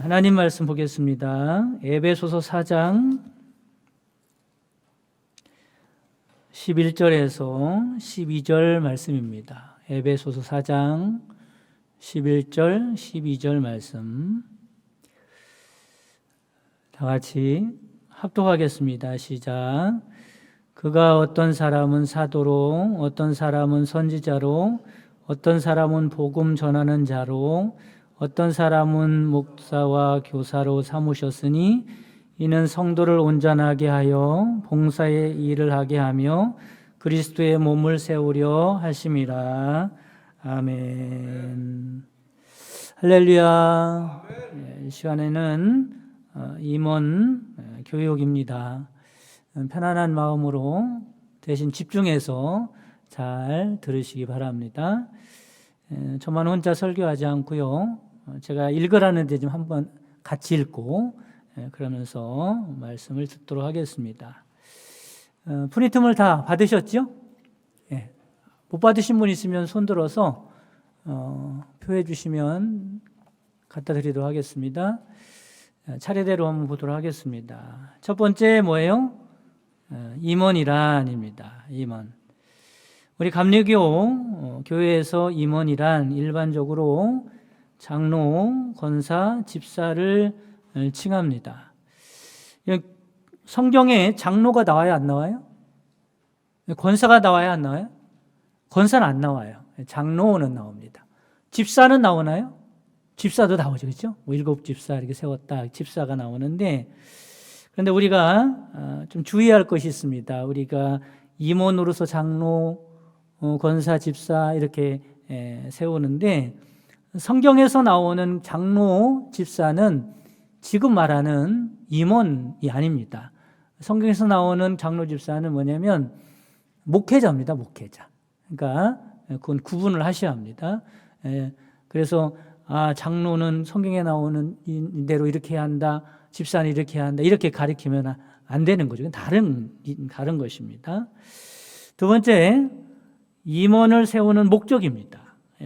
하나님 말씀 보겠습니다. 에베소서 4장 11절에서 12절 말씀입니다. 에베소서 4장 11절, 12절 말씀 다 같이 합독하겠습니다. 시작. 그가 어떤 사람은 사도로, 어떤 사람은 선지자로, 어떤 사람은 복음 전하는 자로, 어떤 사람은 목사와 교사로 삼으셨으니 이는 성도를 온전하게 하여 봉사의 일을 하게 하며 그리스도의 몸을 세우려 하심이라. 아멘. 할렐루야. 이 시간에는 임원 교육입니다. 편안한 마음으로 대신 집중해서 잘 들으시기 바랍니다. 저만 혼자 설교하지 않고요. 제가 읽으라는데 좀 한번 같이 읽고 그러면서 말씀을 듣도록 하겠습니다. 프린트물 다 받으셨죠? 못 받으신 분 있으면 손 들어서 표해 주시면 갖다 드리도록 하겠습니다. 차례대로 한번 보도록 하겠습니다. 첫 번째 뭐예요? 임원이란입니다. 임원. 우리 감리교 교회에서 임원이란 일반적으로 장로, 권사, 집사를 칭합니다. 성경에 장로가 나와요, 안 나와요? 권사가 나와요, 안 나와요? 권사는 안 나와요. 장로는 나옵니다. 집사는 나오나요? 집사도 나오죠, 그렇죠? 7 집사 이렇게 세웠다, 집사가 나오는데, 그런데 우리가 좀 주의할 것이 있습니다. 우리가 임원으로서 장로, 권사, 집사 이렇게 세우는데 성경에서 나오는 장로, 집사는 지금 말하는 임원이 아닙니다. 성경에서 나오는 장로, 집사는 뭐냐면 목회자입니다. 목회자. 그러니까 그건 구분을 하셔야 합니다. 그래서 장로는 성경에 나오는 대로 이렇게 해야 한다, 집사는 이렇게 해야 한다, 이렇게 가리키면 안 되는 거죠. 다른 것입니다. 두 번째, 임원을 세우는 목적입니다.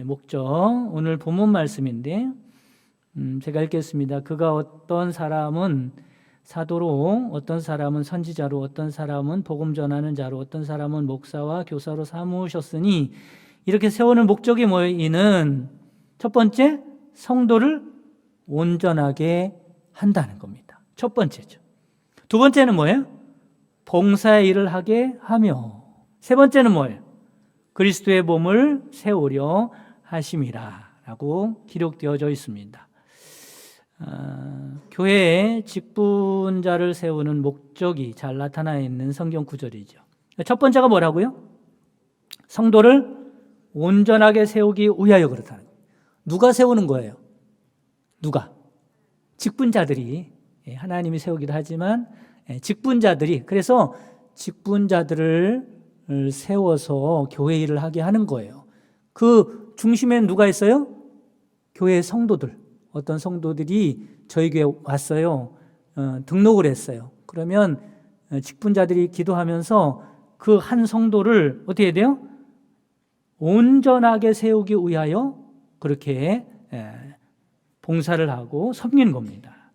목적, 오늘 본문 말씀인데 제가 읽겠습니다. 그가 어떤 사람은 사도로, 어떤 사람은 선지자로, 어떤 사람은 복음 전하는 자로, 어떤 사람은 목사와 교사로 삼으셨으니 이렇게 세우는 목적이 뭐이는 첫 번째, 성도를 온전하게 한다는 겁니다. 첫 번째죠. 두 번째는 뭐예요? 봉사의 일을 하게 하며, 세 번째는 뭐예요? 그리스도의 몸을 세우려 하심이라 라고 기록되어져 있습니다. 교회에 직분자를 세우는 목적이 잘 나타나 있는 성경 구절이죠. 첫 번째가 뭐라고요? 성도를 온전하게 세우기 위하여 그렇다는 거예요. 누가 세우는 거예요? 누가? 직분자들이, 하나님이 세우기도 하지만 직분자들이, 그래서 직분자들을 세워서 교회 일을 하게 하는 거예요. 그 중심에는 누가 있어요? 교회 성도들. 어떤 성도들이 저희 교회에 왔어요. 등록을 했어요. 그러면 직분자들이 기도하면서 그 한 성도를 어떻게 해야 돼요? 온전하게 세우기 위하여 그렇게 봉사를 하고 섬기는 겁니다.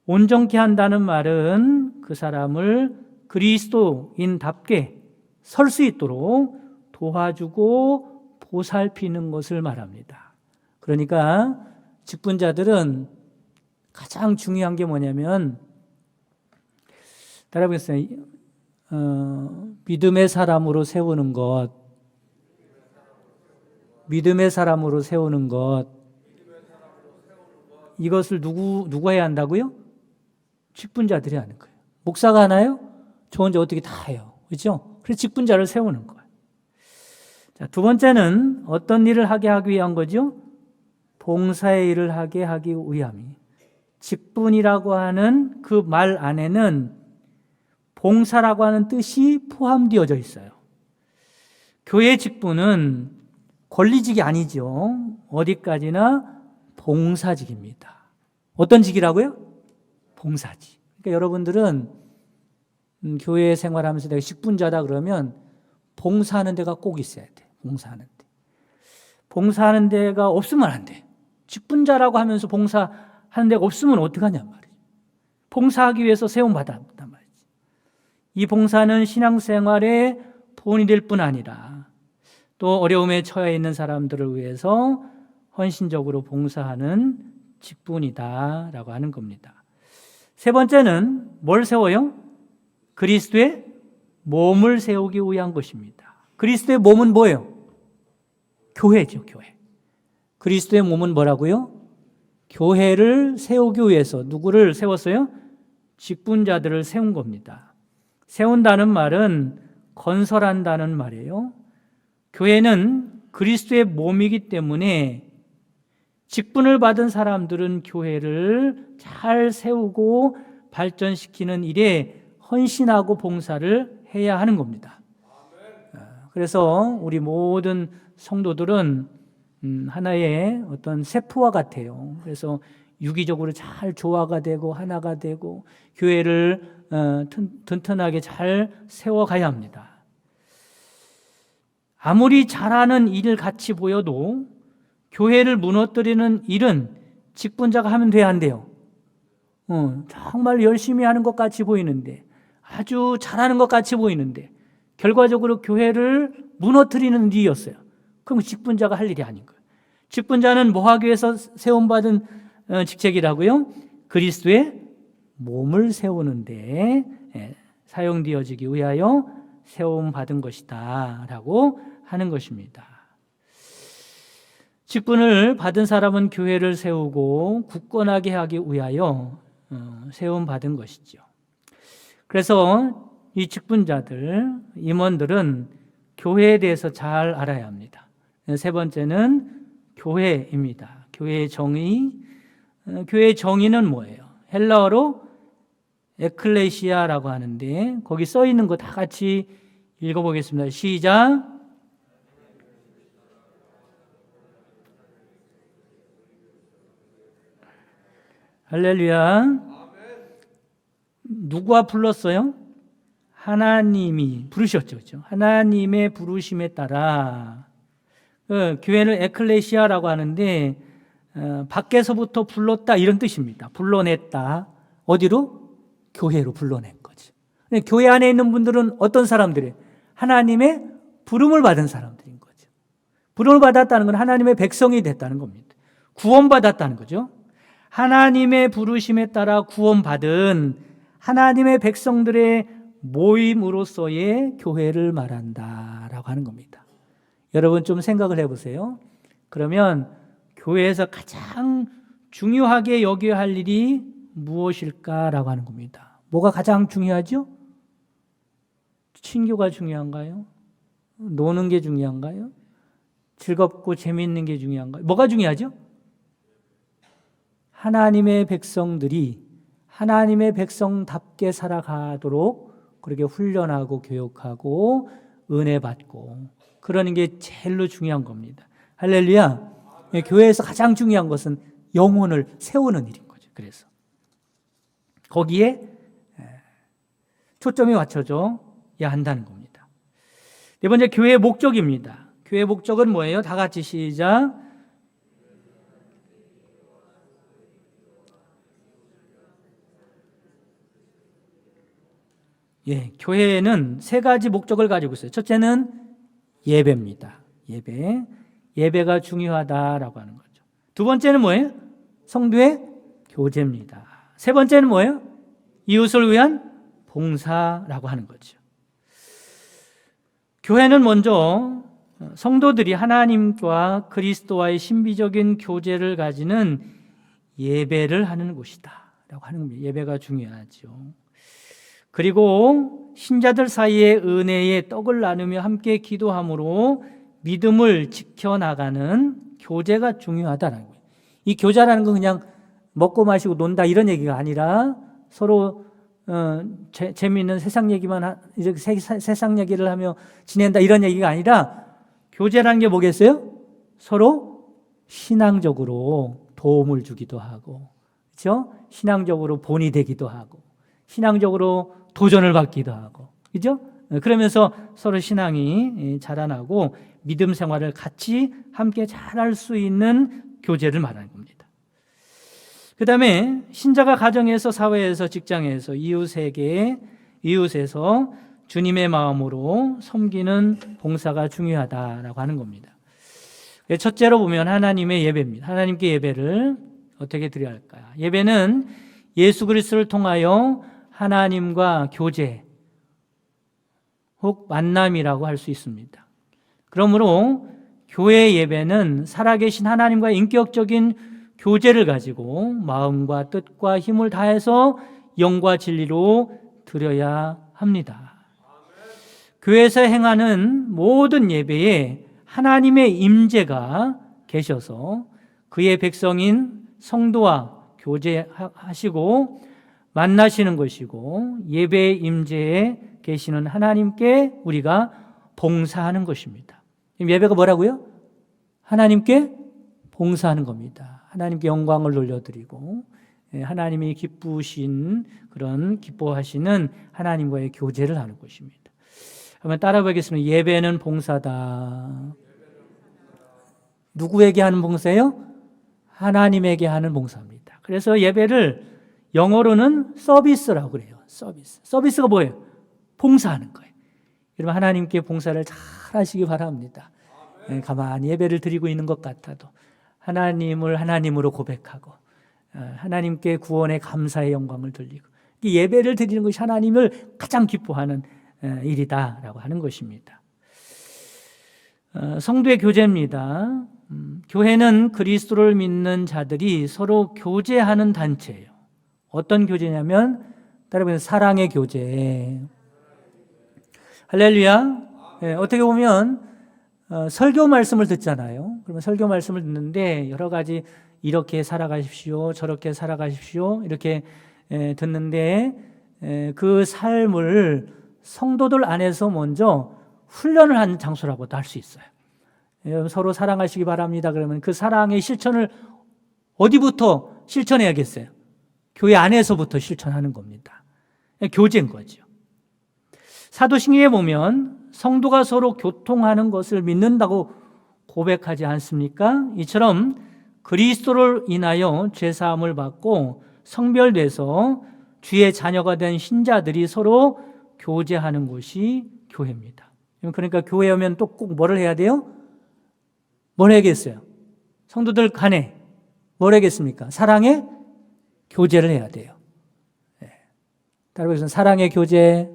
온전케 한다는 말은 그 사람을 그리스도인답게 설 수 있도록 도와주고 보살피는 것을 말합니다. 그러니까 직분자들은 가장 중요한 게 뭐냐면, 따라해보겠어요. 믿음의 사람으로 세우는 것, 믿음의 사람으로 세우는 것, 이것을 누가 해야 한다고요? 직분자들이 하는 거예요. 목사가 하나요? 저 혼자 어떻게 다 해요. 그렇죠? 그래서 직분자를 세우는 거예요. 자, 두 번째는 어떤 일을 하게 하기 위한 거죠? 봉사의 일을 하게 하기 위함이. 직분이라고 하는 그 말 안에는 봉사라고 하는 뜻이 포함되어져 있어요. 교회 직분은 권리직이 아니죠. 어디까지나 봉사직입니다. 어떤 직이라고요? 봉사직. 그러니까 여러분들은 교회 생활하면서 내가 직분자다 그러면 봉사하는 데가 꼭 있어야 돼. 봉사하는 데. 봉사하는 데가 없으면 안 돼. 직분자라고 하면서 봉사할 하는 데가 없으면 어떡하냐 말이에요. 봉사하기 위해서 세움받았단 말이지. 이 봉사는 신앙생활의 본이 될 뿐 아니라 또 어려움에 처해 있는 사람들을 위해서 헌신적으로 봉사하는 직분이다라고 하는 겁니다. 세 번째는 뭘 세워요? 그리스도의 몸을 세우기 위한 것입니다. 그리스도의 몸은 뭐예요? 교회죠, 교회. 그리스도의 몸은 뭐라고요? 교회를 세우기 위해서 누구를 세웠어요? 직분자들을 세운 겁니다. 세운다는 말은 건설한다는 말이에요. 교회는 그리스도의 몸이기 때문에 직분을 받은 사람들은 교회를 잘 세우고 발전시키는 일에 헌신하고 봉사를 해야 하는 겁니다. 그래서 우리 모든 성도들은 하나의 어떤 세포와 같아요. 그래서 유기적으로 잘 조화가 되고 하나가 되고 교회를 튼튼하게 잘 세워가야 합니다. 아무리 잘하는 일 같이 보여도 교회를 무너뜨리는 일은 직분자가 하면 돼야 한대요. 정말 열심히 하는 것 같이 보이는데, 아주 잘하는 것 같이 보이는데 결과적으로 교회를 무너뜨리는 일이었어요. 그럼 직분자가 할 일이 아닌 거예요. 직분자는 뭐 하기 위해서 세움받은 직책이라고요? 그리스도의 몸을 세우는데 사용되어지기 위하여 세움받은 것이다 라고 하는 것입니다. 직분을 받은 사람은 교회를 세우고 굳건하게 하기 위하여 세움받은 것이죠. 그래서 이 직분자들, 임원들은 교회에 대해서 잘 알아야 합니다. 세 번째는 교회입니다. 교회의 정의. 교회의 정의는 뭐예요? 헬라어로 에클레시아라고 하는데 거기 써 있는 거 다 같이 읽어보겠습니다. 시작. 할렐루야. 누가 불렀어요? 하나님이 부르셨죠. 그렇죠? 하나님의 부르심에 따라 교회를 에클레시아라고 하는데 밖에서부터 불렀다 이런 뜻입니다. 불러냈다. 어디로? 교회로 불러낸 거지. 교회 안에 있는 분들은 어떤 사람들이에요? 하나님의 부름을 받은 사람들인 거죠. 부름을 받았다는 건 하나님의 백성이 됐다는 겁니다. 구원받았다는 거죠. 하나님의 부르심에 따라 구원받은 하나님의 백성들의 모임으로서의 교회를 말한다라고 하는 겁니다. 여러분 좀 생각을 해보세요. 그러면 교회에서 가장 중요하게 여겨야 할 일이 무엇일까라고 하는 겁니다. 뭐가 가장 중요하죠? 친교가 중요한가요? 노는 게 중요한가요? 즐겁고 재미있는 게 중요한가요? 뭐가 중요하죠? 하나님의 백성들이 하나님의 백성답게 살아가도록 그렇게 훈련하고 교육하고 은혜 받고 그러는 게 제일로 중요한 겁니다. 할렐루야. 교회에서 가장 중요한 것은 영혼을 세우는 일인 거죠. 그래서 거기에 초점이 맞춰져야 한다는 겁니다. 네 번째, 교회의 목적입니다. 교회의 목적은 뭐예요? 다 같이 시작. 교회는 세 가지 목적을 가지고 있어요. 첫째는 예배입니다. 예배가 중요하다라고 하는 거죠. 두 번째는 뭐예요? 성도의 교제입니다. 세 번째는 뭐예요? 이웃을 위한 봉사라고 하는 거죠. 교회는 먼저 성도들이 하나님과 그리스도와의 신비적인 교제를 가지는 예배를 하는 곳이다 라고 하는 겁니다. 예배가 중요하죠. 그리고 신자들 사이에 은혜의 떡을 나누며 함께 기도함으로 믿음을 지켜나가는 교제가 중요하다는 거예요. 이 교제라는 건 그냥 먹고 마시고 논다 이런 얘기가 아니라 서로 재미있는 세상 얘기만 세상 얘기를 하며 지낸다 이런 얘기가 아니라 교제라는 게 뭐겠어요? 서로 신앙적으로 도움을 주기도 하고, 그렇죠? 신앙적으로 본이 되기도 하고, 신앙적으로 도전을 받기도 하고, 그렇죠? 그러면서 서로 신앙이 자라나고 믿음 생활을 같이 함께 잘할 수 있는 교제를 말하는 겁니다. 그 다음에 신자가 가정에서, 사회에서, 직장에서, 이웃에서 주님의 마음으로 섬기는 봉사가 중요하다라고 하는 겁니다. 첫째로 보면 하나님의 예배입니다. 하나님께 예배를 어떻게 드려야 할까요? 예배는 예수 그리스도를 통하여 하나님과 교제, 혹 만남이라고 할 수 있습니다. 그러므로 교회 예배는 살아계신 하나님과 인격적인 교제를 가지고 마음과 뜻과 힘을 다해서 영과 진리로 드려야 합니다. 교회에서 행하는 모든 예배에 하나님의 임재가 계셔서 그의 백성인 성도와 교제하시고 만나시는 것이고, 예배의 임재에 계시는 하나님께 우리가 봉사하는 것입니다. 예배가 뭐라고요? 하나님께 봉사하는 겁니다. 하나님께 영광을 돌려드리고 하나님이 기쁘신, 그런 기뻐하시는 하나님과의 교제를 하는 것입니다. 한번 따라 보겠습니다. 예배는 봉사다. 누구에게 하는 봉사예요? 하나님에게 하는 봉사입니다. 그래서 예배를 영어로는 서비스라고 그래요. 서비스가 뭐예요? 봉사하는 거예요. 여러분, 하나님께 봉사를 잘 하시기 바랍니다. 가만히 예배를 드리고 있는 것 같아도 하나님을 하나님으로 고백하고 하나님께 구원의 감사의 영광을 돌리고, 예배를 드리는 것이 하나님을 가장 기뻐하는 일이다라고 하는 것입니다. 성도의 교제입니다. 교회는 그리스도를 믿는 자들이 서로 교제하는 단체예요. 어떤 교제냐면, 따라서 사랑의 교제. 할렐루야. 어떻게 보면 설교 말씀을 듣잖아요. 그러면 설교 말씀을 듣는데 여러 가지, 이렇게 살아가십시오, 저렇게 살아가십시오, 이렇게 듣는데 그 삶을 성도들 안에서 먼저 훈련을 한 장소라고도 할 수 있어요. 서로 사랑하시기 바랍니다. 그러면 그 사랑의 실천을 어디부터 실천해야겠어요? 교회 안에서부터 실천하는 겁니다. 교제인 거죠. 사도신경에 보면 성도가 서로 교통하는 것을 믿는다고 고백하지 않습니까? 이처럼 그리스도를 인하여 죄사함을 받고 성별돼서 주의 자녀가 된 신자들이 서로 교제하는 곳이 교회입니다. 그러니까 교회 오면 또 꼭 뭐를 해야 돼요? 뭘 해야겠어요? 성도들 간에 뭘 해야겠습니까? 사랑의 교제를 해야 돼요. 따라서 사랑의 교제,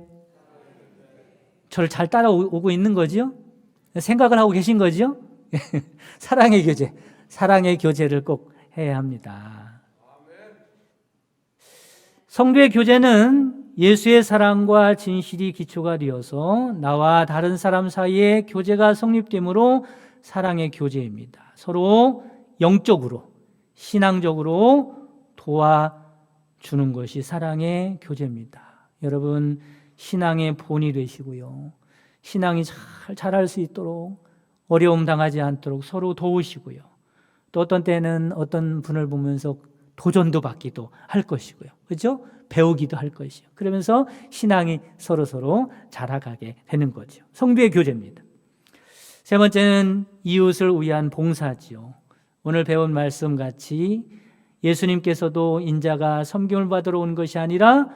저를 잘 따라오고 있는 거죠? 생각을 하고 계신 거죠? 사랑의 교제, 사랑의 교제를 꼭 해야 합니다. 성도의 교제는 예수의 사랑과 진실이 기초가 되어서 나와 다른 사람 사이의 교제가 성립되므로 사랑의 교제입니다. 서로 영적으로, 신앙적으로 도와주는 것이 사랑의 교제입니다. 여러분, 신앙의 본이 되시고요, 신앙이 잘 자랄 수 있도록, 어려움 당하지 않도록 서로 도우시고요, 또 어떤 때는 어떤 분을 보면서 도전도 받기도 할 것이고요, 그렇죠? 배우기도 할 것이요. 그러면서 신앙이 서로 자라가게 되는 거죠. 성도의 교제입니다. 세 번째는 이웃을 위한 봉사지요. 오늘 배운 말씀 같이 예수님께서도 인자가 섬김을 받으러 온 것이 아니라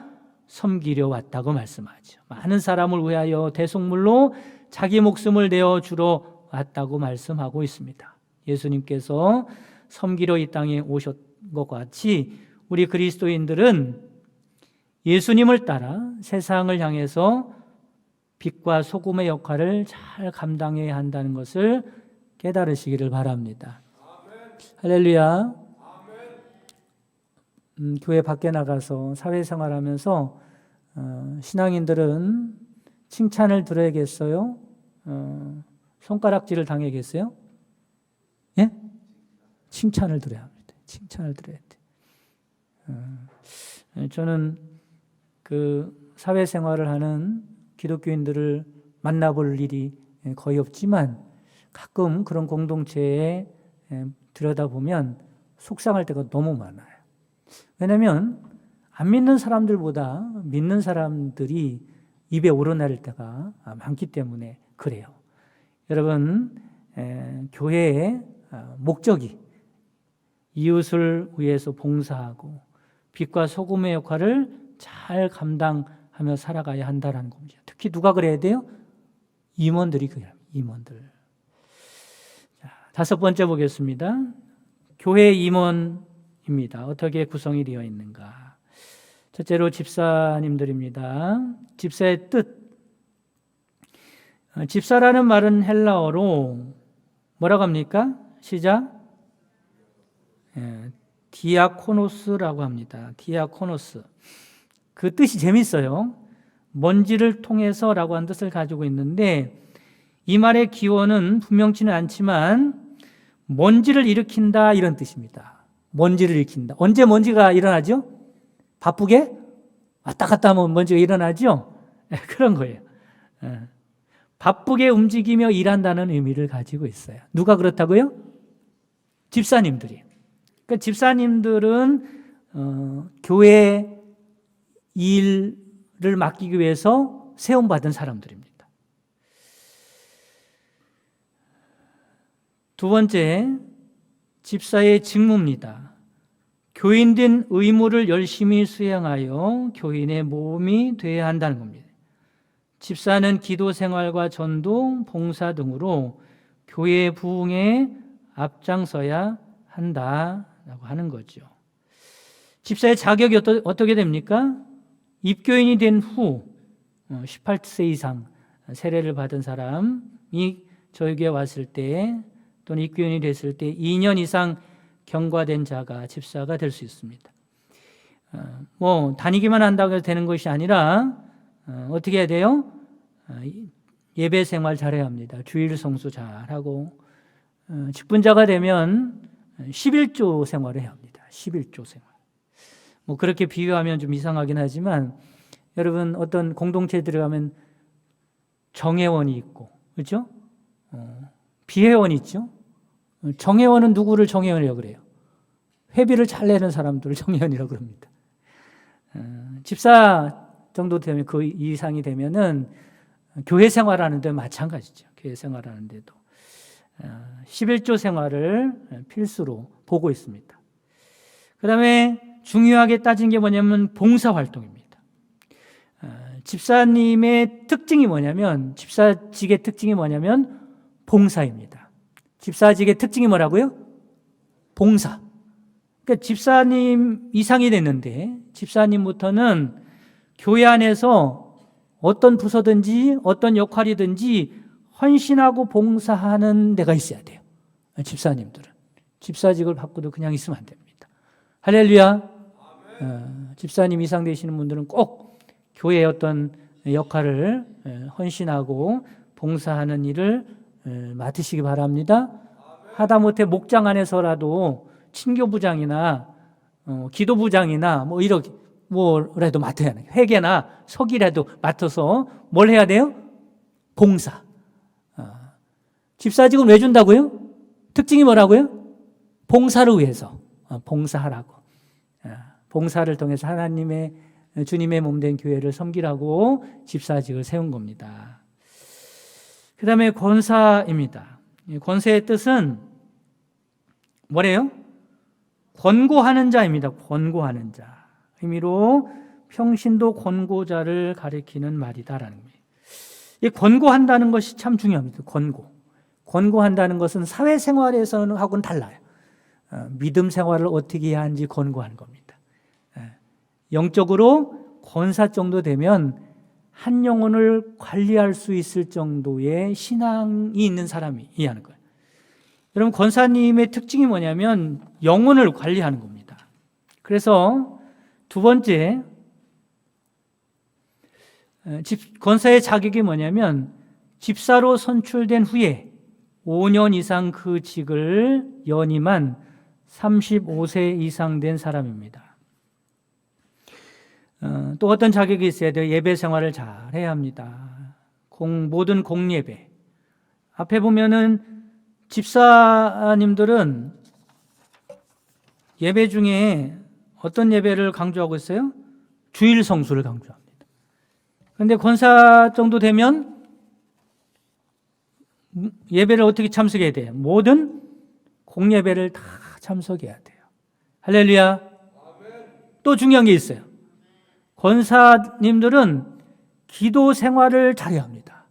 섬기려 왔다고 말씀하죠. 많은 사람을 위하여 대속물로 자기 목숨을 내어 주러 왔다고 말씀하고 있습니다. 예수님께서 섬기러 이 땅에 오셨 것 같이 우리 그리스도인들은 예수님을 따라 세상을 향해서 빛과 소금의 역할을 잘 감당해야 한다는 것을 깨달으시기를 바랍니다. 할렐루야. 교회 밖에 나가서 사회생활하면서 신앙인들은 칭찬을 들어야겠어요? 손가락질을 당하겠어요? 예? 칭찬을 들어야 합니다. 칭찬을 들어야 돼. 저는 그 사회생활을 하는 기독교인들을 만나볼 일이 거의 없지만 가끔 그런 공동체에 들여다보면 속상할 때가 너무 많아요. 왜냐하면 안 믿는 사람들보다 믿는 사람들이 입에 오르내릴 때가 많기 때문에 그래요. 여러분, 교회의 목적이 이웃을 위해서 봉사하고 빛과 소금의 역할을 잘 감당하며 살아가야 한다는 겁니다. 특히 누가 그래야 돼요? 임원들이 그래요. 임원들. 자, 5번째 보겠습니다. 교회 임원입니다. 어떻게 구성이 되어 있는가? 첫째로 집사님들입니다. 집사의 뜻. 집사라는 말은 헬라어로 뭐라고 합니까? 시작. 디아코노스라고 합니다. 디아코노스. 그 뜻이 재밌어요. 먼지를 통해서라고 하는 뜻을 가지고 있는데 이 말의 기원은 분명치는 않지만 먼지를 일으킨다 이런 뜻입니다. 먼지를 일으킨다. 언제 먼지가 일어나죠? 바쁘게 왔다 갔다 하면 먼지가 일어나죠? 그런 거예요. 바쁘게 움직이며 일한다는 의미를 가지고 있어요. 누가 그렇다고요? 집사님들이. 그러니까 집사님들은 교회 일을 맡기기 위해서 세움받은 사람들입니다. 두 번째, 집사의 직무입니다. 교인된 의무를 열심히 수행하여 교인의 몸이 되어야 한다는 겁니다. 집사는 기도 생활과 전도, 봉사 등으로 교회 부흥에 앞장서야 한다라고 하는 거죠. 집사의 자격이 어떻게 됩니까? 입교인이 된 후 18세 이상 세례를 받은 사람이 저희 교회에 왔을 때 또는 입교인이 됐을 때 2년 이상 경과된 자가 집사가 될 수 있습니다. 다니기만 한다고 해서 되는 것이 아니라 어떻게 해야 돼요? 예배 생활 잘해야 합니다. 주일 성수 잘하고 직분자가 되면 11조 생활을 해야 합니다. 11조 생활. 그렇게 비유하면 좀 이상하긴 하지만 여러분 어떤 공동체에 들어가면 정회원이 있고 그렇죠? 비회원이 있죠. 정회원은 누구를 정회원이라고 그래요? 회비를 잘 내는 사람들을 정회원이라고 그럽니다. 집사 정도 되면 그 이상이 되면은 교회 생활하는데 마찬가지죠. 교회 생활하는데도 11조 생활을 필수로 보고 있습니다. 그 다음에 중요하게 따진 게 뭐냐면 봉사활동입니다. 집사님의 특징이 뭐냐면 집사직의 특징이 뭐냐면 봉사입니다. 집사직의 특징이 뭐라고요? 봉사. 그러니까 집사님 이상이 됐는데 집사님부터는 교회 안에서 어떤 부서든지 어떤 역할이든지 헌신하고 봉사하는 데가 있어야 돼요. 집사님들은. 집사직을 받고도 그냥 있으면 안 됩니다. 할렐루야. 집사님 이상 되시는 분들은 꼭 교회의 어떤 역할을 헌신하고 봉사하는 일을 맡으시기 바랍니다. 하다못해 목장 안에서라도 친교부장이나 기도부장이나 이렇게 뭐라도 맡아야 해요. 회계나 서기라도 맡아서 뭘 해야 돼요? 봉사. 집사직은 왜 준다고요? 특징이 뭐라고요? 봉사를 위해서. 봉사하라고. 봉사를 통해서 하나님의 주님의 몸된 교회를 섬기라고 집사직을 세운 겁니다. 그 다음에 권사입니다. 권세의 뜻은 뭐래요? 권고하는 자입니다. 권고하는 자. 의미로 평신도 권고자를 가리키는 말이다라는 거예요. 이 권고한다는 것이 참 중요합니다. 권고한다는 것은 사회생활에서는 하고는 달라요. 믿음 생활을 어떻게 해야 하는지 권고하는 겁니다. 영적으로 권사 정도 되면 한 영혼을 관리할 수 있을 정도의 신앙이 있는 사람이 이해하는 거예요. 여러분 권사님의 특징이 뭐냐면 영혼을 관리하는 겁니다. 그래서 두 번째 권사의 자격이 뭐냐면 집사로 선출된 후에 5년 이상 그 직을 연임한 35세 이상 된 사람입니다. 또 어떤 자격이 있어야 돼요? 예배 생활을 잘 해야 합니다. 모든 공예배. 앞에 보면은 집사님들은 예배 중에 어떤 예배를 강조하고 있어요? 주일 성수를 강조합니다. 그런데 권사 정도 되면 예배를 어떻게 참석해야 돼요? 모든 공예배를 다 참석해야 돼요. 할렐루야. 또 중요한 게 있어요. 권사님들은 기도 생활을 잘해야 합니다.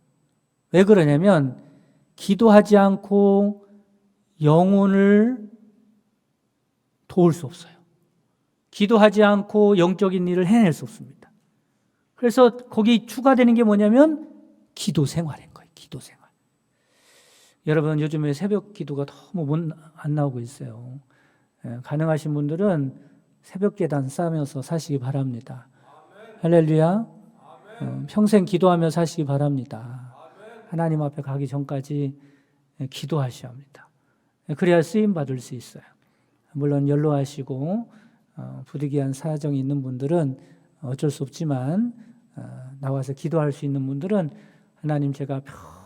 왜 그러냐면 기도하지 않고 영혼을 도울 수 없어요. 기도하지 않고 영적인 일을 해낼 수 없습니다. 그래서 거기 추가되는 게 뭐냐면 기도 생활인 거예요. 기도 생활. 여러분 요즘에 새벽 기도가 너무 안 나오고 있어요. 가능하신 분들은 새벽 계단 쌓으면서 사시기 바랍니다. 할렐루야. 평생 기도하며 사시기 바랍니다. 하나님 앞에 가기 전까지 기도하셔야 합니다. 그래야 쓰임 받을 수 있어요. 물론 연로하시고 부득이한 사정이 있는 분들은 어쩔 수 없지만 나와서 기도할 수 있는 분들은 하나님 제가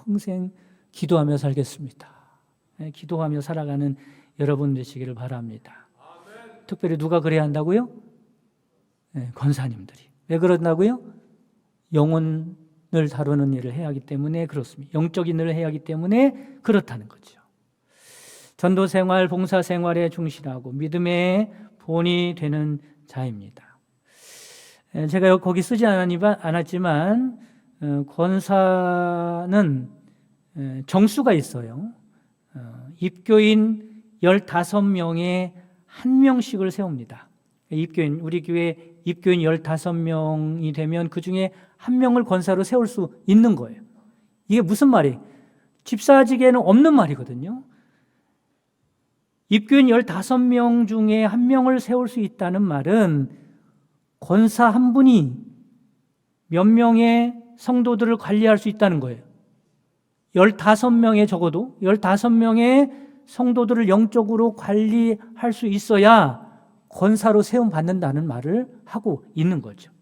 평생 기도하며 살겠습니다. 기도하며 살아가는 여러분 되시기를 바랍니다. 특별히 누가 그래야 한다고요? 권사님들이. 왜 그런다고요? 영혼을 다루는 일을 해야 하기 때문에 그렇습니다. 영적인 일을 해야 하기 때문에 그렇다는 거죠. 전도 생활, 봉사 생활에 충실하고 믿음의 본이 되는 자입니다. 제가 거기 쓰지 않았지만 권사는 정수가 있어요. 입교인 15명에 1명씩을 세웁니다. 입교인, 우리 교회 입교인 15명이 되면 그 중에 1명을 권사로 세울 수 있는 거예요. 이게 무슨 말이에요? 집사직에는 없는 말이거든요. 입교인 15명 중에 1명을 세울 수 있다는 말은 권사 한 분이 몇 명의 성도들을 관리할 수 있다는 거예요. 15명에 적어도 15명의 성도들을 영적으로 관리할 수 있어야 권사로 세움 받는다는 말을 하고 있는 거죠.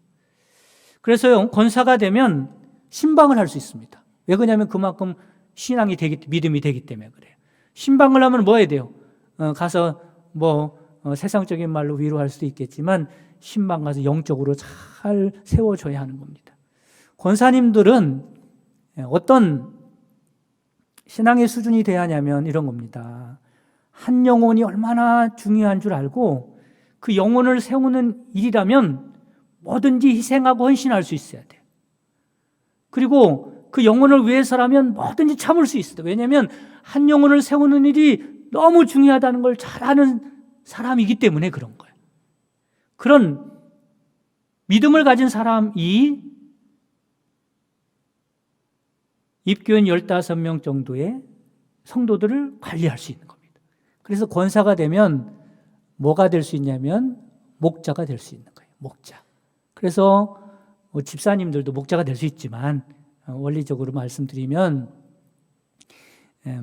그래서요, 권사가 되면 신방을 할 수 있습니다. 왜 그러냐면 그만큼 신앙이 믿음이 되기 때문에 그래요. 신방을 하면 뭐 해야 돼요? 가서 세상적인 말로 위로할 수도 있겠지만 신방 가서 영적으로 잘 세워줘야 하는 겁니다. 권사님들은 어떤 신앙의 수준이 돼야 하냐면 이런 겁니다. 한 영혼이 얼마나 중요한 줄 알고 그 영혼을 세우는 일이라면 뭐든지 희생하고 헌신할 수 있어야 돼요. 그리고 그 영혼을 위해서라면 뭐든지 참을 수 있어요. 왜냐하면 한 영혼을 세우는 일이 너무 중요하다는 걸 잘 아는 사람이기 때문에 그런 거예요. 그런 믿음을 가진 사람이 입교인 15명 정도의 성도들을 관리할 수 있는 겁니다. 그래서 권사가 되면 뭐가 될 수 있냐면 목자가 될 수 있는 거예요. 목자. 그래서 집사님들도 목자가 될 수 있지만 원리적으로 말씀드리면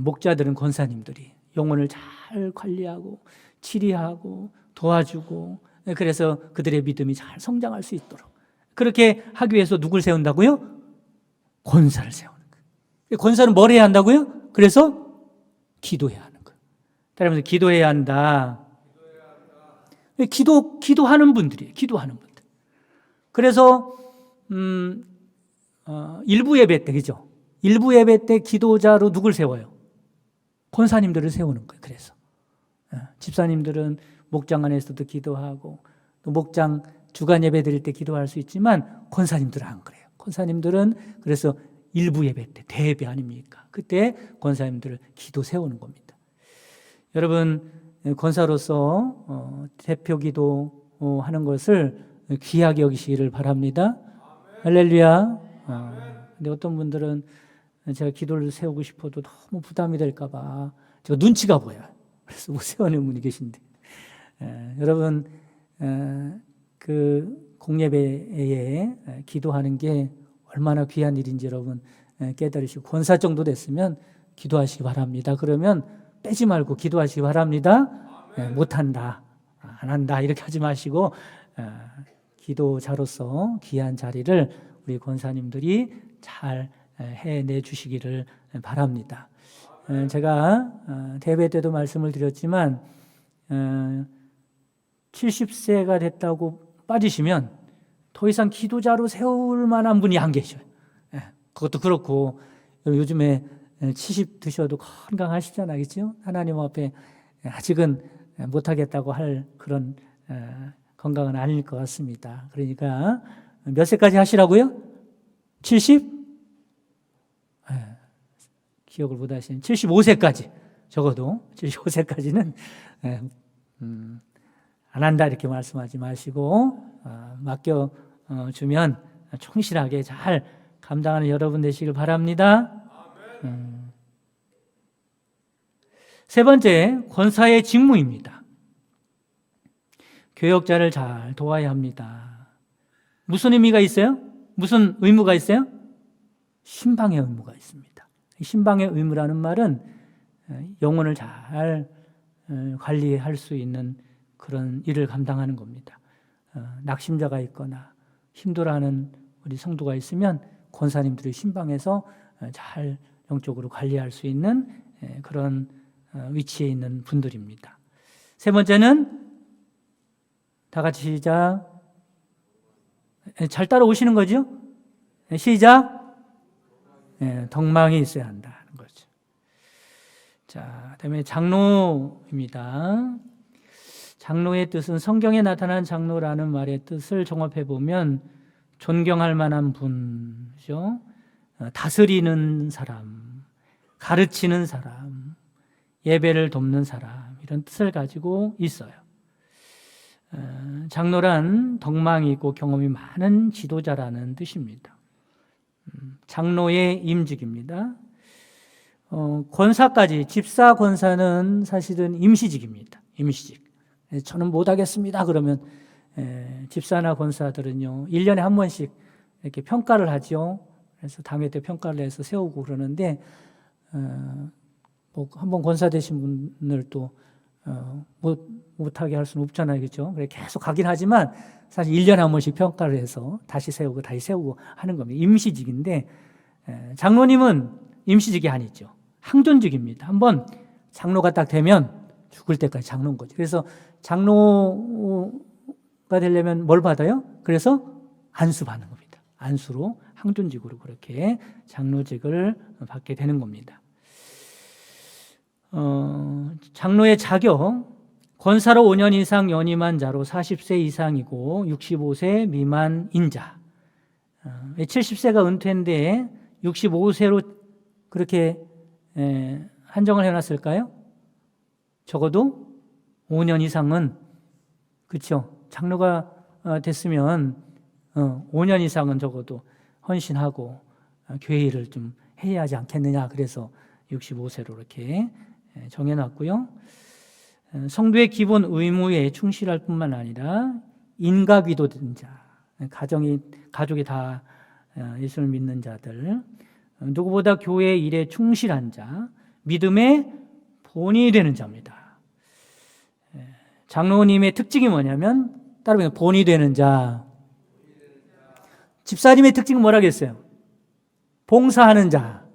목자들은 권사님들이 영혼을 잘 관리하고 치리하고 도와주고 그래서 그들의 믿음이 잘 성장할 수 있도록 그렇게 하기 위해서 누굴 세운다고요? 권사를 세우는 거예요. 권사는 뭘 해야 한다고요? 그래서 기도해야 하는 거예요. 따라서 기도해야 한다. 기도하는 분들이에요. 기도하는 분들. 그래서 일부 예배 때 그죠? 일부 예배 때 기도자로 누굴 세워요? 권사님들을 세우는 거예요. 그래서 집사님들은 목장 안에서도 기도하고 또 목장 주간 예배 드릴 때 기도할 수 있지만 권사님들은 안 그래요. 권사님들은 그래서 일부 예배 때 대예배 아닙니까? 그때 권사님들을 기도 세우는 겁니다. 여러분 권사로서 대표 기도하는 것을 귀하게 여기시기를 바랍니다. 할렐루야. 근데 어떤 분들은 제가 기도를 세우고 싶어도 너무 부담이 될까 봐 제가 눈치가 보여요. 그래서 못 세우는 분이 계신데 여러분 그 공예배에 기도하는 게 얼마나 귀한 일인지 여러분 깨달으시고 권사 정도 됐으면 기도하시기 바랍니다. 그러면 빼지 말고 기도하시기 바랍니다. 못한다, 안 한다 이렇게 하지 마시고 기도자로서 귀한 자리를 우리 권사님들이 잘 해내 주시기를 바랍니다. 제가 대회 때도 말씀을 드렸지만 70세가 됐다고 빠지시면 더 이상 기도자로 세울 만한 분이 안 계셔요. 그것도 그렇고 요즘에 70 드셔도 건강하시잖아요. 그렇죠? 하나님 앞에 아직은 못하겠다고 할 그런 건강은 아닐 것 같습니다. 그러니까 몇 세까지 하시라고요? 70? 기억을 못 하시는 75세까지 적어도 75세까지는 안 한다 이렇게 말씀하지 마시고 맡겨주면 충실하게 잘 감당하는 여러분 되시길 바랍니다. 세 번째, 권사의 직무입니다. 교역자를 잘 도와야 합니다. 무슨 의미가 있어요? 무슨 의무가 있어요? 신방의 의무가 있습니다. 신방의 의무라는 말은 영혼을 잘 관리할 수 있는 그런 일을 감당하는 겁니다. 낙심자가 있거나 힘들어하는 우리 성도가 있으면 권사님들이 신방에서 잘 영적으로 관리할 수 있는 그런 위치에 있는 분들입니다. 세 번째는 다 같이 시작. 잘 따라오시는 거죠? 시작. 덕망이 있어야 한다는 거죠. 자, 그다음에 장로입니다. 장로의 뜻은 성경에 나타난 장로라는 말의 뜻을 종합해 보면 존경할 만한 분이죠. 다스리는 사람, 가르치는 사람, 예배를 돕는 사람 이런 뜻을 가지고 있어요. 장로란 덕망이 있고 경험이 많은 지도자라는 뜻입니다. 장로의 임직입니다. 권사까지, 집사 권사는 사실은 임시직입니다. 임시직. 저는 못하겠습니다. 그러면 집사나 권사들은요 1년에 한 번씩 이렇게 평가를 하죠. 그래서 당회 때 평가를 해서 세우고 그러는데 뭐 한번 권사 되신 분을 또 못하게 할 수는 없잖아요. 그렇죠? 그래 계속 가긴 하지만 사실 1년에 한 번씩 평가를 해서 다시 세우고 다시 세우고 하는 겁니다. 임시직인데 장로님은 임시직이 아니죠. 항존직입니다. 한번 장로가 딱 되면 죽을 때까지 장로인 거죠. 그래서 장로가 되려면 뭘 받아요? 그래서 안수 받는 겁니다. 안수로 항존직으로 그렇게 장로직을 받게 되는 겁니다. 장로의 자격, 권사로 5년 이상 연임한 자로 40세 이상이고 65세 미만인 자. 70세가 은퇴인데 65세로 그렇게 한정을 해놨을까요? 적어도 5년 이상은, 그렇죠? 장로가 됐으면 5년 이상은 적어도 헌신하고 교회 일을 좀 해야 하지 않겠느냐. 그래서 65세로 이렇게 정해놨고요. 성도의 기본 의무에 충실할 뿐만 아니라 인가귀도된 자, 가족이 다 예수를 믿는 자들, 누구보다 교회 일에 충실한 자, 믿음의 본이 되는 자입니다. 장로님의 특징이 뭐냐면 따로 본이 되는 자. 집사님의 특징은 뭐라겠어요? 봉사하는 자.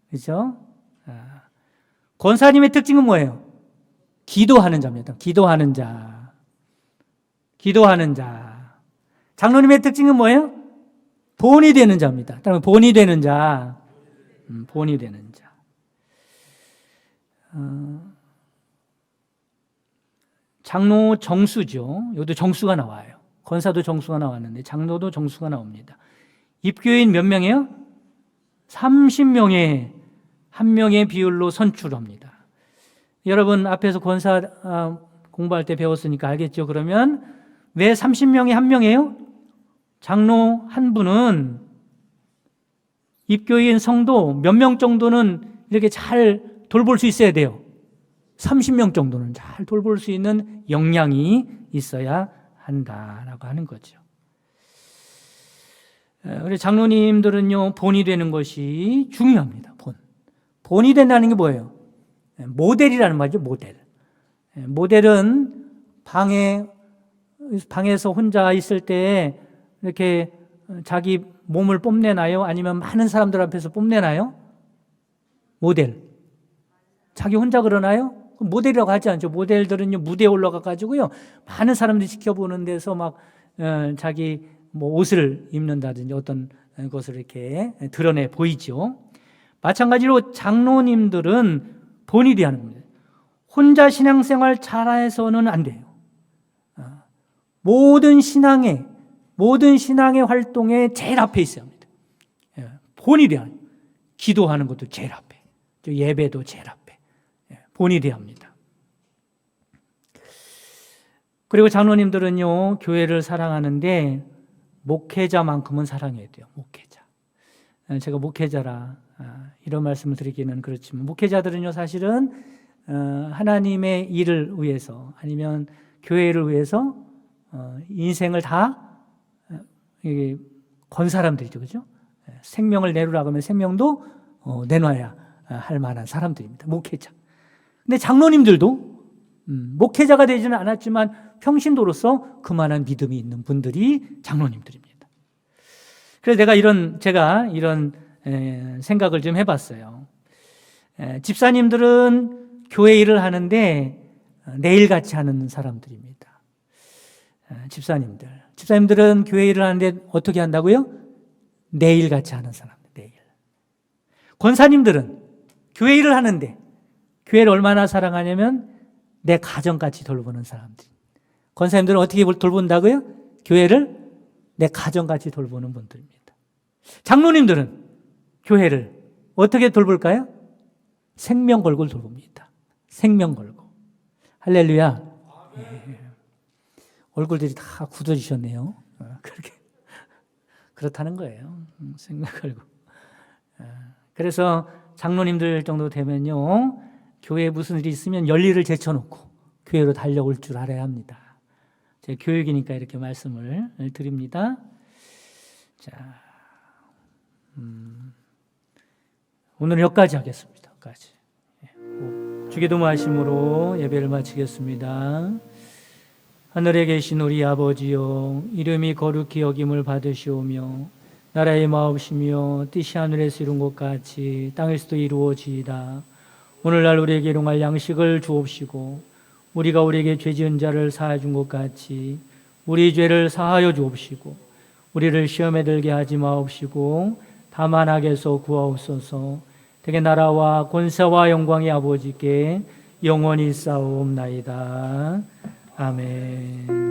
그렇죠? 권사님의 특징은 뭐예요? 기도하는 자입니다. 기도하는 자. 기도하는 자. 장로님의 특징은 뭐예요? 본이 되는 자입니다. 따라서 본이 되는 자. 본이 되는 자. 장로 정수죠. 여기도 정수가 나와요. 권사도 정수가 나왔는데 장로도 정수가 나옵니다. 입교인 몇 명이에요? 30명의 한 명의 비율로 선출합니다. 여러분 앞에서 권사 공부할 때 배웠으니까 알겠죠? 그러면 왜 30명이 한 명이에요? 장로 한 분은 입교인 성도 몇 명 정도는 이렇게 잘 돌볼 수 있어야 돼요. 30명 정도는 잘 돌볼 수 있는 역량이 있어야 한다라고 하는 거죠. 그래서 장로님들은요, 본이 되는 것이 중요합니다. 본이 된다는 게 뭐예요? 모델이라는 말이죠, 모델. 모델은 방에서 혼자 있을 때 이렇게 자기 몸을 뽐내나요? 아니면 많은 사람들 앞에서 뽐내나요? 모델. 자기 혼자 그러나요? 모델이라고 하지 않죠. 모델들은요, 무대에 올라가가지고요, 많은 사람들이 지켜보는 데서 막, 자기 뭐 옷을 입는다든지 어떤 것을 이렇게 드러내 보이죠. 마찬가지로 장로님들은 본이 되는 겁니다. 혼자 신앙생활 잘해서는 안 돼요. 모든 신앙의 활동에 제일 앞에 있어야 합니다. 본이 돼야 해요. 기도하는 것도 제일 앞에, 예배도 제일 앞에 본이 돼야 합니다. 그리고 장로님들은요, 교회를 사랑하는데 목회자만큼은 사랑해야 돼요. 목회자. 제가 목회자라 이런 말씀을 드리기는 그렇지만, 목회자들은요, 사실은 하나님의 일을 위해서, 아니면 교회를 위해서 인생을 다 건 사람들이죠. 그죠? 생명을 내놓으라고 하면 생명도 내놔야 할 만한 사람들입니다. 목회자. 근데 장로님들도 목회자가 되지는 않았지만 평신도로서 그만한 믿음이 있는 분들이 장로님들입니다. 그래서 제가 이런 생각을 좀 해봤어요. 집사님들은 교회 일을 하는데 내일같이 하는 사람들입니다. 집사님들은 교회 일을 하는데 어떻게 한다고요? 내일같이 하는 사람들. 내일. 권사님들은 교회 일을 하는데 교회를 얼마나 사랑하냐면 내 가정같이 돌보는 사람들. 권사님들은 어떻게 돌본다고요? 교회를 내 가정같이 돌보는 분들입니다. 장로님들은 교회를 어떻게 돌볼까요? 생명 걸고 돌봅니다. 생명 걸고. 할렐루야. 네. 얼굴들이 다 굳어지셨네요. 그렇다는 거예요. 생명 걸고. 그래서 장로님들 정도 되면요, 교회에 무슨 일이 있으면 열일을 제쳐놓고 교회로 달려올 줄 알아야 합니다. 제 교육이니까 이렇게 말씀을 드립니다. 자, 오늘은 여기까지 하겠습니다. 여기까지. 주기도모하심으로 예배를 마치겠습니다. 하늘에 계신 우리 아버지여, 이름이 거룩히 여김을 받으시오며 나라의 마옵시며 뜻이 하늘에서 이룬 것 같이 땅에서도 이루어지이다. 오늘날 우리에게 일용할 양식을 주옵시고 우리가 우리에게 죄 지은 자를 사하여 준 것 같이 우리 죄를 사하여 주옵시고 우리를 시험에 들게 하지 마옵시고 다만 악에서 구하옵소서. 되게 나라와 권세와 영광의 아버지께 영원히 싸움나이다. 아멘.